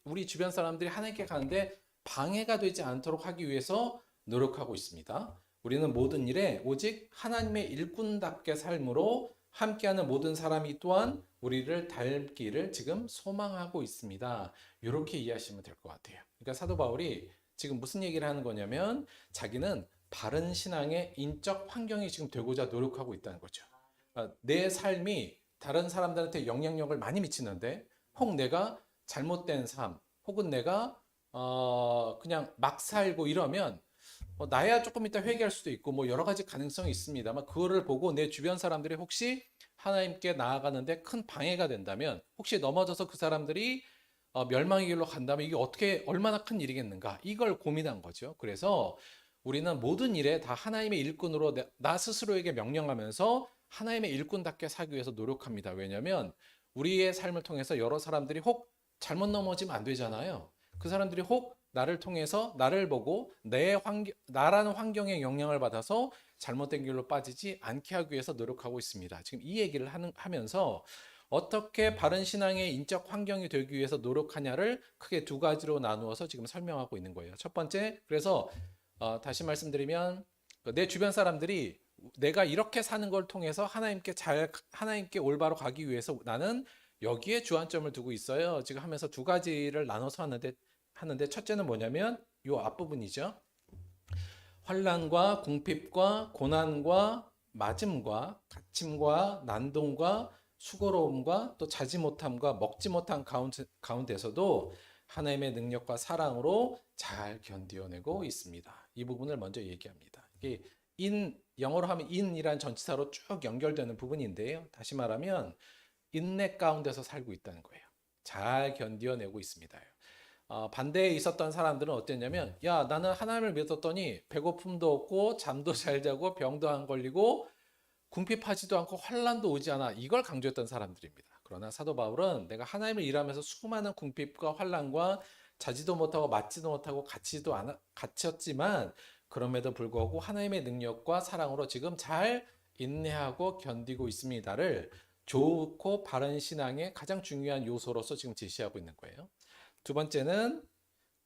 우리 주변 사람들이 하나님께 가는데 방해가 되지 않도록 하기 위해서 노력하고 있습니다. 우리는 모든 일에 오직 하나님의 일꾼답게 삶으로 함께하는 모든 사람이 또한 우리를 닮기를 지금 소망하고 있습니다. 이렇게 이해하시면 될 것 같아요. 그러니까 사도 바울이 지금 무슨 얘기를 하는 거냐면 자기는 바른 신앙의 인적 환경이 지금 되고자 노력하고 있다는 거죠. 내 삶이 다른 사람들한테 영향력을 많이 미치는데 혹 내가 잘못된 삶 혹은 내가 그냥 막 살고 이러면 나야 조금 이따 회개할 수도 있고 뭐 여러 가지 가능성이 있습니다만 그거를 보고 내 주변 사람들이 혹시 하나님께 나아가는데 큰 방해가 된다면 혹시 넘어져서 그 사람들이 멸망의 길로 간다면 이게 얼마나 큰 일이겠는가 이걸 고민한 거죠. 그래서 우리는 모든 일에 다 하나님의 일꾼으로 나 스스로에게 명령하면서 하나님의 일꾼답게 살기 위해서 노력합니다. 왜냐하면 우리의 삶을 통해서 여러 사람들이 혹 잘못 넘어지면 안 되잖아요. 그 사람들이 혹 나를 통해서 나를 보고 나라는 환경에 영향을 받아서 잘못된 길로 빠지지 않게 하기 위해서 노력하고 있습니다. 지금 이 얘기를 하면서 어떻게 바른 신앙의 인적 환경이 되기 위해서 노력하냐를 크게 두 가지로 나누어서 지금 설명하고 있는 거예요. 첫 번째, 그래서 다시 말씀드리면 내 주변 사람들이 내가 이렇게 사는 걸 통해서 하나님께 올바로 가기 위해서 나는 여기에 주안점을 두고 있어요. 지금 하면서 두 가지를 나눠서 하는데 첫째는 뭐냐면 이 앞부분이죠. 환난과 궁핍과 고난과 맞음과 갇힘과 난동과 수고로움과 또 자지 못함과 먹지 못한 가운데서도 하나님의 능력과 사랑으로 잘 견디어내고 있습니다. 이 부분을 먼저 얘기합니다. 이게 영어로 하면 in이란 전치사로 쭉 연결되는 부분인데요. 다시 말하면 인내 가운데서 살고 있다는 거예요. 잘 견디어내고 있습니다. 반대에 있었던 사람들은 어땠냐면, 야, 나는 하나님을 믿었더니 배고픔도 없고 잠도 잘 자고 병도 안 걸리고 궁핍하지도 않고 환난도 오지 않아. 이걸 강조했던 사람들입니다. 그러나 사도 바울은 내가 하나님을 일하면서 수많은 궁핍과 환난과 자지도 못하고 맞지도 못하고 갇혔지만 그럼에도 불구하고 하나님의 능력과 사랑으로 지금 잘 인내하고 견디고 있습니다를 좋고 바른 신앙의 가장 중요한 요소로서 지금 제시하고 있는 거예요. 두 번째는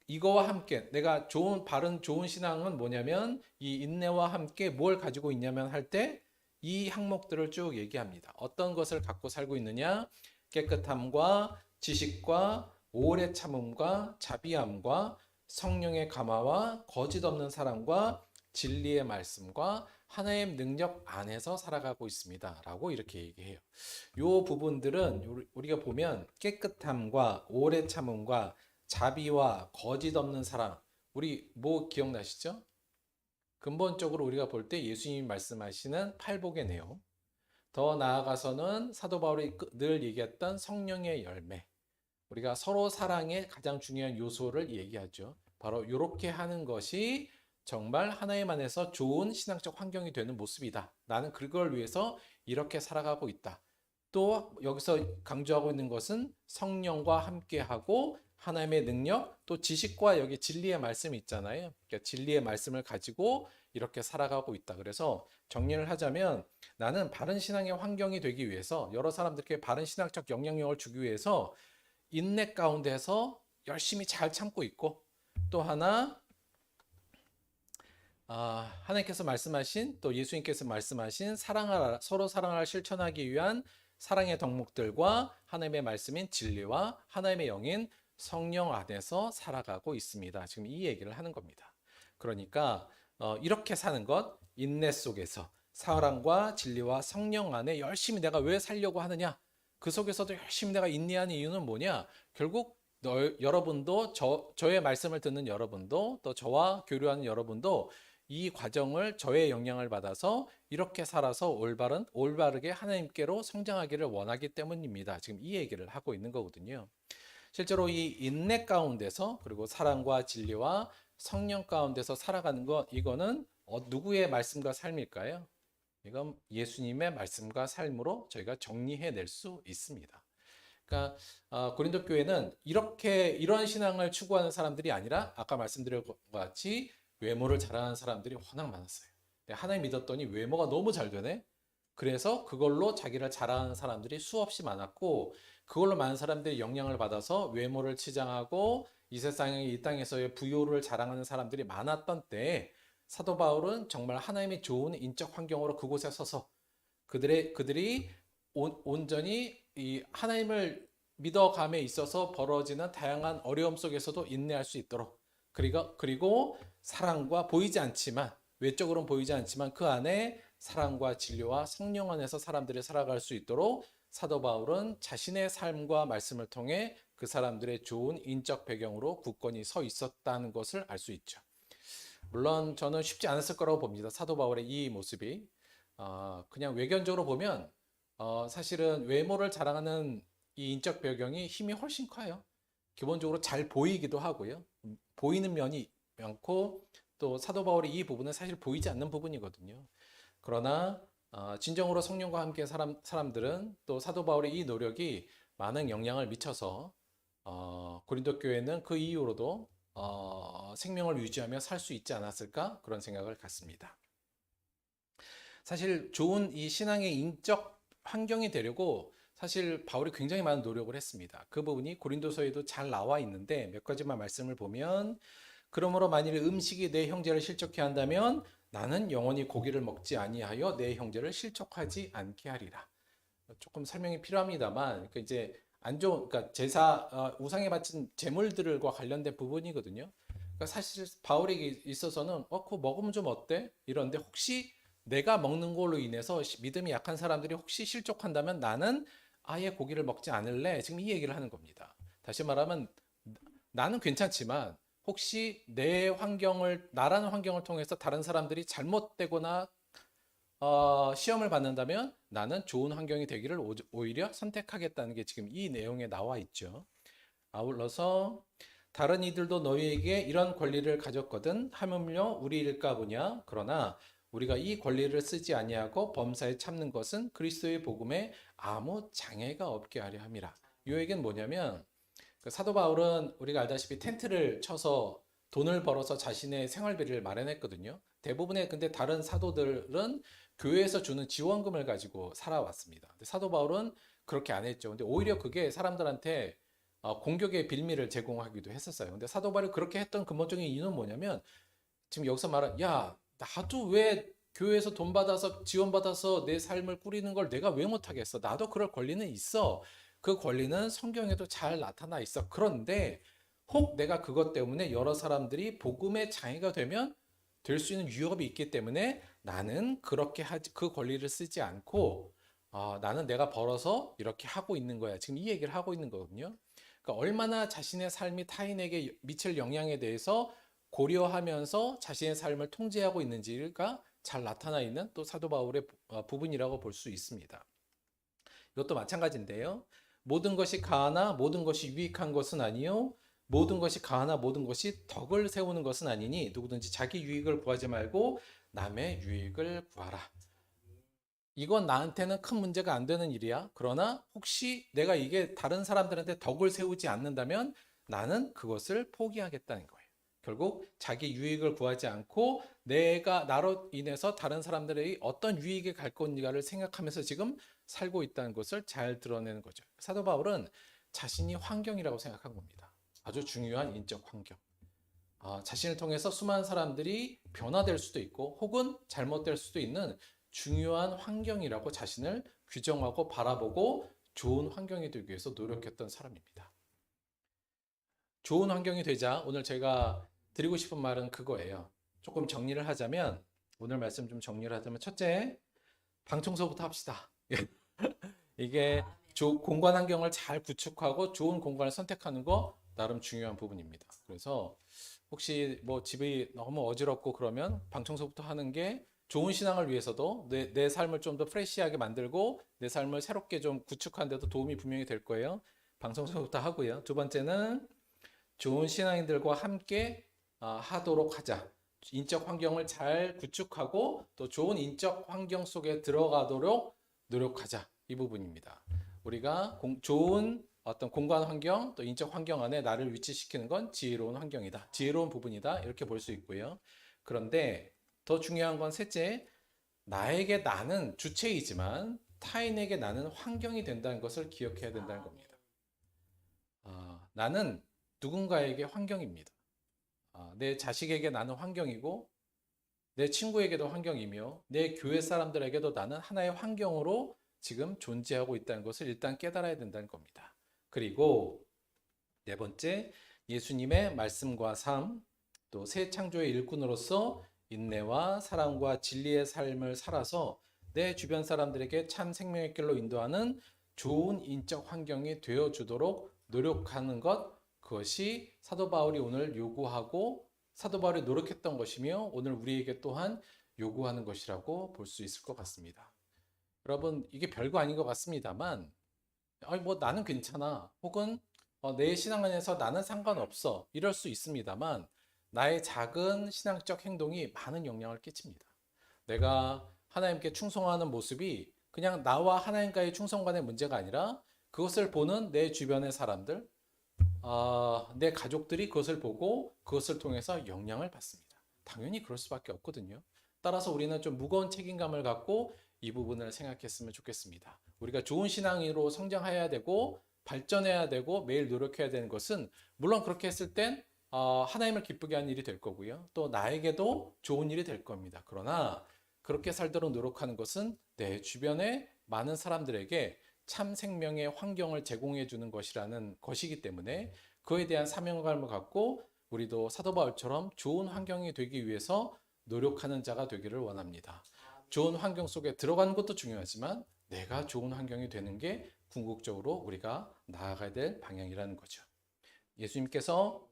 이거와 함께 내가 바른 좋은 신앙은 뭐냐면 이 인내와 함께 뭘 가지고 있냐면 할 때 이 항목들을 쭉 얘기합니다. 어떤 것을 갖고 살고 있느냐? 깨끗함과 지식과 오래 참음과 자비함과 성령의 감화와 거짓 없는 사랑과 진리의 말씀과 하나님의 능력 안에서 살아가고 있습니다. 라고 이렇게 얘기해요. 이 부분들은 우리가 보면 깨끗함과 오래 참음과 자비와 거짓 없는 사랑, 우리 뭐 기억나시죠? 근본적으로 우리가 볼 때 예수님이 말씀하시는 팔복의 내용, 더 나아가서는 사도 바울이 늘 얘기했던 성령의 열매, 우리가 서로 사랑의 가장 중요한 요소를 얘기하죠. 바로 이렇게 하는 것이 정말 하나님 안에서 좋은 신앙적 환경이 되는 모습이다. 나는 그걸 위해서 이렇게 살아가고 있다. 또 여기서 강조하고 있는 것은 성령과 함께하고 하나님의 능력, 또 지식과 여기 진리의 말씀이 있잖아요. 그러니까 진리의 말씀을 가지고 이렇게 살아가고 있다. 그래서 정리를 하자면 나는 바른 신앙의 환경이 되기 위해서 여러 사람들께 바른 신학적 영향력을 주기 위해서 인내 가운데서 열심히 잘 참고 있고 또 하나 하나님께서 말씀하신 또 예수님께서 말씀하신 서로 사랑을 실천하기 위한 사랑의 덕목들과 하나님의 말씀인 진리와 하나님의 영인 성령 안에서 살아가고 있습니다. 지금 이 얘기를 하는 겁니다. 그러니까 이렇게 사는 것, 인내 속에서 사랑과 진리와 성령 안에 열심히 내가 왜 살려고 하느냐? 그 속에서도 열심히 내가 인내하는 이유는 뭐냐? 결국 여러분도 저의 말씀을 듣는 여러분도 또 저와 교류하는 여러분도 이 과정을 저의 영향을 받아서 이렇게 살아서 올바르게 하나님께로 성장하기를 원하기 때문입니다. 지금 이 얘기를 하고 있는 거거든요. 실제로 이 인내 가운데서 그리고 사랑과 진리와 성령 가운데서 살아가는 것, 이거는 누구의 말씀과 삶일까요? 이건 예수님의 말씀과 삶으로 저희가 정리해낼 수 있습니다. 그러니까 고린도 교회는 이런 신앙을 추구하는 사람들이 아니라 아까 말씀드린 것 같이 외모를 자랑하는 사람들이 워낙 많았어요. 하나님 믿었더니 외모가 너무 잘 되네. 그래서 그걸로 자기를 자랑하는 사람들이 수없이 많았고 그걸로 많은 사람들이 영향을 받아서 외모를 치장하고 이 땅에서의 부요를 자랑하는 사람들이 많았던 때에 사도 바울은 정말 하나님이 좋은 인적 환경으로 그곳에 서서 그들이 온전히 이 하나님을 믿어감에 있어서 벌어지는 다양한 어려움 속에서도 인내할 수 있도록 그리고 사랑과 외적으로는 보이지 않지만 그 안에 사랑과 진리와 성령 안에서 사람들이 살아갈 수 있도록 사도 바울은 자신의 삶과 말씀을 통해 그 사람들의 좋은 인적 배경으로 굳건히 서 있었다는 것을 알 수 있죠. 물론 저는 쉽지 않았을 거라고 봅니다. 사도 바울의 이 모습이 그냥 외견적으로 보면 사실은 외모를 자랑하는 이 인적 배경이 힘이 훨씬 커요. 기본적으로 잘 보이기도 하고요. 보이는 면이 많고 또 사도 바울이 이 부분은 사실 보이지 않는 부분이거든요. 그러나 진정으로 성령과 함께 사람들은 또 사도 바울의 이 노력이 많은 영향을 미쳐서 고린도 교회는 그 이후로도 생명을 유지하며 살 수 있지 않았을까 그런 생각을 갖습니다. 사실 좋은 이 신앙의 인적 환경이 되려고 사실 바울이 굉장히 많은 노력을 했습니다. 그 부분이 고린도서에도 잘 나와 있는데 몇 가지만 말씀을 보면 그러므로 만일 음식이 내 형제를 실족케 한다면 나는 영원히 고기를 먹지 아니하여 내 형제를 실족하지 않게 하리라. 조금 설명이 필요합니다만 그 이제 안 좋은 그러니까 제사 우상에 바친 제물들과 관련된 부분이거든요. 그러니까 사실 바울에게 있어서는 그거 먹으면 좀 어때? 이런데 혹시 내가 먹는 걸로 인해서 믿음이 약한 사람들이 혹시 실족한다면 나는 아예 고기를 먹지 않을래. 지금 이 얘기를 하는 겁니다. 다시 말하면 나는 괜찮지만 혹시 내 환경을 나라는 환경을 통해서 다른 사람들이 잘못되거나 시험을 받는다면 나는 좋은 환경이 되기를 오히려 선택하겠다는 게 지금 이 내용에 나와 있죠. 아울러서 다른 이들도 너희에게 이런 권리를 가졌거든 하물며 우리 일까 보냐. 그러나 우리가 이 권리를 쓰지 아니하고 범사에 참는 것은 그리스도의 복음에 아무 장애가 없게 하려 함이라. 이 얘기는 뭐냐면 그 사도 바울은 우리가 알다시피 텐트를 쳐서 돈을 벌어서 자신의 생활비를 마련했거든요. 대부분의 근데 다른 사도들은 교회에서 주는 지원금을 가지고 살아왔습니다. 근데 사도 바울은 그렇게 안 했죠. 근데 오히려 그게 사람들한테 공격의 빌미를 제공하기도 했었어요. 근데 사도 바울이 그렇게 했던 근본적인 이유는 뭐냐면 지금 여기서 말한 야 나도 왜 교회에서 돈 받아서 지원받아서 내 삶을 꾸리는 걸 내가 왜 못하겠어? 나도 그럴 권리는 있어. 그 권리는 성경에도 잘 나타나 있어. 그런데 혹 내가 그것 때문에 여러 사람들이 복음의 장애가 되면 될 수 있는 위협이 있기 때문에 나는 그렇게 그 권리를 쓰지 않고 나는 내가 벌어서 이렇게 하고 있는 거야. 지금 이 얘기를 하고 있는 거거든요. 그러니까 얼마나 자신의 삶이 타인에게 미칠 영향에 대해서 고려하면서 자신의 삶을 통제하고 있는지가 잘 나타나 있는 또 사도 바울의 부분이라고 볼 수 있습니다. 이것도 마찬가지인데요. 모든 것이 가하나 모든 것이 유익한 것은 아니요 모든 것이 가하나 모든 것이 덕을 세우는 것은 아니니 누구든지 자기 유익을 구하지 말고 남의 유익을 구하라. 이건 나한테는 큰 문제가 안 되는 일이야. 그러나 혹시 내가 이게 다른 사람들한테 덕을 세우지 않는다면 나는 그것을 포기하겠다는 거예요. 결국 자기 유익을 구하지 않고 내가 나로 인해서 다른 사람들이 어떤 유익에 갈 건가를 생각하면서 지금 살고 있다는 것을 잘 드러내는 거죠. 사도 바울은 자신이 환경이라고 생각한 겁니다. 아주 중요한 인적 환경. 자신을 통해서 수많은 사람들이 변화될 수도 있고 혹은 잘못될 수도 있는 중요한 환경이라고 자신을 규정하고 바라보고 좋은 환경이 되기 위해서 노력했던 사람입니다. 좋은 환경이 되자 오늘 제가 드리고 싶은 말은 그거예요. 조금 정리를 하자면 오늘 말씀 좀 정리를 하자면 첫째, 방 청소부터 합시다. 이게 공간 환경을 잘 구축하고 좋은 공간을 선택하는 거 나름 중요한 부분입니다. 그래서 혹시 뭐 집이 너무 어지럽고 그러면 방 청소부터 하는 게 좋은 신앙을 위해서도 내 삶을 좀 더 프레시하게 만들고 내 삶을 새롭게 좀 구축하는 데도 도움이 분명히 될 거예요. 방 청소부터 하고요. 두 번째는 좋은 신앙인들과 함께 하도록 하자. 인적 환경을 잘 구축하고 또 좋은 인적 환경 속에 들어가도록 노력하자. 이 부분입니다. 우리가 좋은 어떤 공간 환경 또 인적 환경 안에 나를 위치시키는 건 지혜로운 환경이다. 지혜로운 부분이다. 이렇게 볼 수 있고요. 그런데 더 중요한 건 셋째, 나에게 나는 주체이지만 타인에게 나는 환경이 된다는 것을 기억해야 된다는 겁니다. 나는 누군가에게 환경입니다. 내 자식에게 나는 환경이고 내 친구에게도 환경이며 내 교회 사람들에게도 나는 하나의 환경으로 지금 존재하고 있다는 것을 일단 깨달아야 된다는 겁니다. 그리고 네 번째, 예수님의 말씀과 삶, 또 새 창조의 일꾼으로서 인내와 사랑과 진리의 삶을 살아서 내 주변 사람들에게 참 생명의 길로 인도하는 좋은 인적 환경이 되어주도록 노력하는 것, 그것이 사도 바울이 오늘 요구하고 사도 바울이 노력했던 것이며 오늘 우리에게 또한 요구하는 것이라고 볼 수 있을 것 같습니다. 여러분, 이게 별거 아닌 것 같습니다만 뭐 나는 괜찮아 혹은 내 신앙 안에서 나는 상관없어 이럴 수 있습니다만 나의 작은 신앙적 행동이 많은 영향을 끼칩니다. 내가 하나님께 충성하는 모습이 그냥 나와 하나님과의 충성 간의 문제가 아니라 그것을 보는 내 주변의 사람들, 내 가족들이 그것을 보고 그것을 통해서 영향을 받습니다. 당연히 그럴 수밖에 없거든요. 따라서 우리는 좀 무거운 책임감을 갖고 이 부분을 생각했으면 좋겠습니다. 우리가 좋은 신앙으로 성장해야 되고 발전해야 되고 매일 노력해야 되는 것은 물론 그렇게 했을 땐 하나님을 기쁘게 하는 일이 될 거고요. 또 나에게도 좋은 일이 될 겁니다. 그러나 그렇게 살도록 노력하는 것은 내 주변에 많은 사람들에게 참 생명의 환경을 제공해 주는 것이라는 것이기 때문에 그에 대한 사명감을 갖고 우리도 사도 바울처럼 좋은 환경이 되기 위해서 노력하는 자가 되기를 원합니다. 좋은 환경 속에 들어가는 것도 중요하지만 내가 좋은 환경이 되는 게 궁극적으로 우리가 나아가야 될 방향이라는 거죠. 예수님께서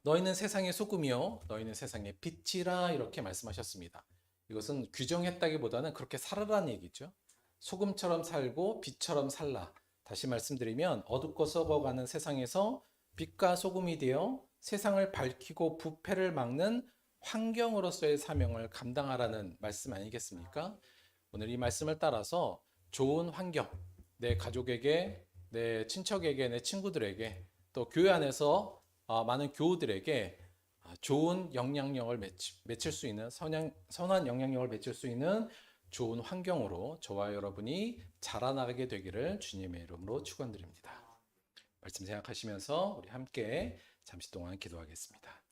너희는 세상의 소금이요 너희는 세상의 빛이라 이렇게 말씀하셨습니다. 이것은 규정했다기보다는 그렇게 살아라는 얘기죠. 소금처럼 살고 빛처럼 살라. 다시 말씀드리면 어둡고 썩어가는 세상에서 빛과 소금이 되어 세상을 밝히고 부패를 막는 환경으로서의 사명을 감당하라는 말씀 아니겠습니까? 오늘 이 말씀을 따라서 좋은 환경, 내 가족에게, 내 친척에게, 내 친구들에게, 또 교회 안에서 많은 교우들에게 좋은 영향력을 맺힐 수 있는 선한 영향력을 맺힐 수 있는 좋은 환경으로 저와 여러분이 자라나게 되기를 주님의 이름으로 축원드립니다. 말씀 생각하시면서 우리 함께 잠시 동안 기도하겠습니다.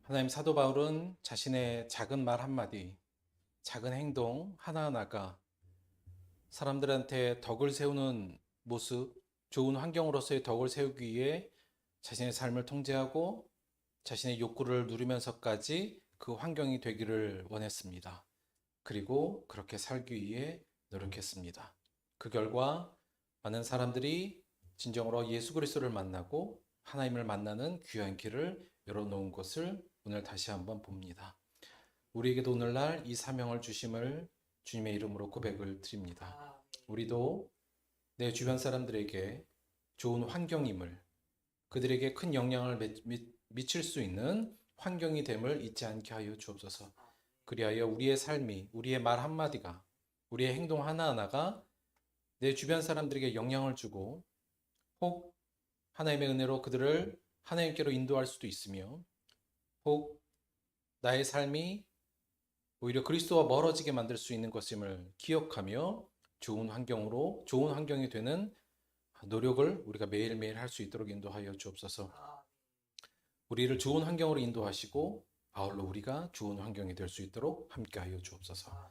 하나님 사도 바울은 자신의 작은 말 한마디, 작은 행동 하나하나가 사람들한테 덕을 세우는 모습, 좋은 환경으로서의 덕을 세우기 위해 자신의 삶을 통제하고 자신의 욕구를 누리면서까지 그 환경이 되기를 원했습니다. 그리고 그렇게 살기 위해 노력했습니다. 그 결과 많은 사람들이 진정으로 예수 그리스도를 만나고 하나님을 만나는 귀한 길을 열어놓은 것을 오늘 다시 한번 봅니다. 우리에게도 오늘날 이 사명을 주심을 주님의 이름으로 고백을 드립니다. 우리도 내 주변 사람들에게 좋은 환경임을, 그들에게 큰 영향을 미칠 수 있는 환경이 됨을 잊지 않게 하여 주옵소서. 그리하여 우리의 삶이, 우리의 말 한마디가, 우리의 행동 하나하나가 내 주변 사람들에게 영향을 주고 혹 하나님의 은혜로 그들을 하나님께로 인도할 수도 있으며 혹 나의 삶이 오히려 그리스도와 멀어지게 만들 수 있는 것임을 기억하며 좋은 환경이 되는 노력을 우리가 매일매일 할 수 있도록 인도하여 주옵소서. 우리를 좋은 환경으로 인도하시고 아울러 우리가 좋은 환경이 될 수 있도록 함께하여 주옵소서.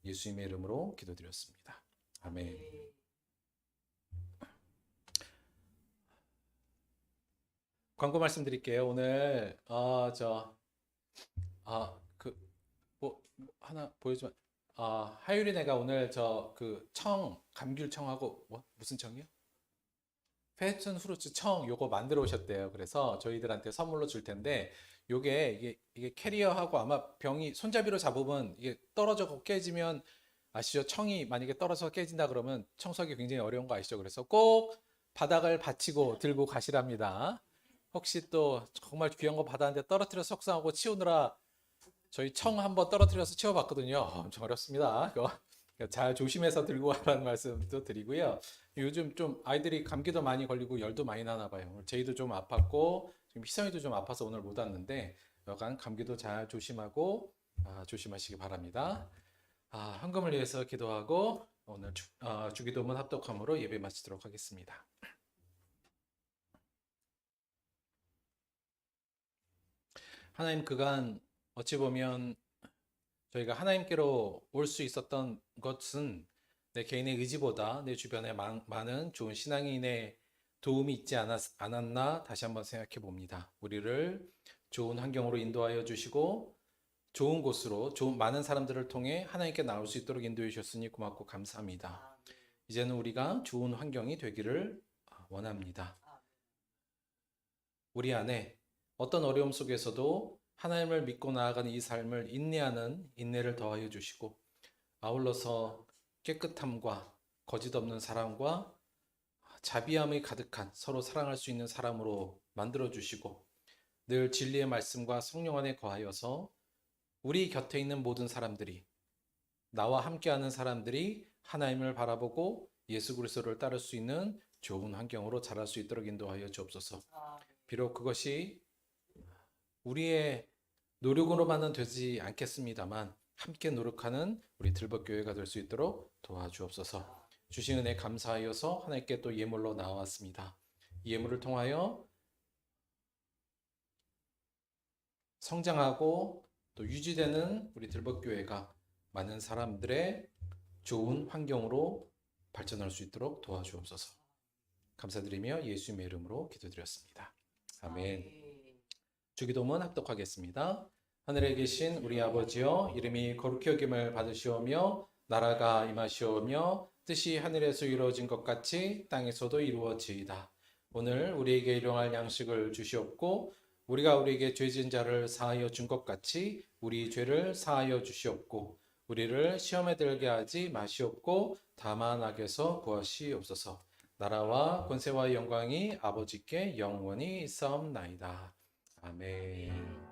예수님의 이름으로 기도드렸습니다. 아멘. 광고 말씀드릴게요. 오늘 하나 보여주면 하율이네가 오늘 감귤청하고 무슨 청이요? 패션 후르츠 청 요거 만들어 오셨대요. 그래서 저희들한테 선물로 줄 텐데 이게 캐리어하고 아마 병이 손잡이로 잡으면 이게 떨어져서 깨지면 아시죠? 청이 만약에 떨어져서 깨진다 그러면 청소하기 굉장히 어려운 거 아시죠? 그래서 꼭 바닥을 받치고 들고 가시랍니다. 혹시 또 정말 귀한 거 받았는데 떨어뜨려 속상하고 치우느라 저희 청 한번 떨어뜨려서 치워봤거든요. 엄청 어렵습니다. 그거 잘 조심해서 들고 가라는 말씀도 드리고요. 요즘 좀 아이들이 감기도 많이 걸리고 열도 많이 나나 봐요. 오늘 제이도 좀 아팠고 지금 희성이도 좀 아파서 오늘 못 왔는데 여간 감기도 잘 조심하고 조심하시기 바랍니다. 헌금을 위해서 기도하고 오늘 주기도문 합독함으로 예배 마치도록 하겠습니다. 하나님, 그간 어찌 보면 저희가 하나님께로 올 수 있었던 것은 내 개인의 의지보다 내 주변에 많은 좋은 신앙인의 도움이 있지 않았나 다시 한번 생각해 봅니다. 우리를 좋은 환경으로 인도하여 주시고 좋은 곳으로 많은 사람들을 통해 하나님께 나올 수 있도록 인도해 주셨으니 고맙고 감사합니다. 이제는 우리가 좋은 환경이 되기를 원합니다. 우리 안에 어떤 어려움 속에서도 하나님을 믿고 나아가는 이 삶을 인내하는 인내를 더하여 주시고 아울러서 깨끗함과 거짓 없는 사랑과 자비함이 가득한 서로 사랑할 수 있는 사람으로 만들어 주시고 늘 진리의 말씀과 성령 안에 거하여서 우리 곁에 있는 모든 사람들이 나와 함께하는 사람들이 하나님을 바라보고 예수 그리스도를 따를 수 있는 좋은 환경으로 자랄 수 있도록 인도하여 주옵소서. 비록 그것이 우리의 노력으로만은 되지 않겠습니다만 함께 노력하는 우리 들벅교회가 될 수 있도록 도와주옵소서. 주신 은혜 감사하여서 하나님께 또 예물로 나왔습니다. 이 예물을 통하여 성장하고 또 유지되는 우리 들벅교회가 많은 사람들의 좋은 환경으로 발전할 수 있도록 도와주옵소서. 감사드리며 예수님의 이름으로 기도드렸습니다. 아멘. 주기도문 합독하겠습니다. 하늘에 계신 우리 아버지여, 이름이 거룩히 여김을 받으시오며 나라가 임하시오며 뜻이 하늘에서 이루어진 것 같이 땅에서도 이루어지이다. 오늘 우리에게 일용할 양식을 주시옵고 우리가 우리에게 죄진 자를 사하여 준 것 같이 우리 죄를 사하여 주시옵고 우리를 시험에 들게 하지 마시옵고 다만 악에서 구하시옵소서. 나라와 권세와 영광이 아버지께 영원히 있사옵나이다. 아멘.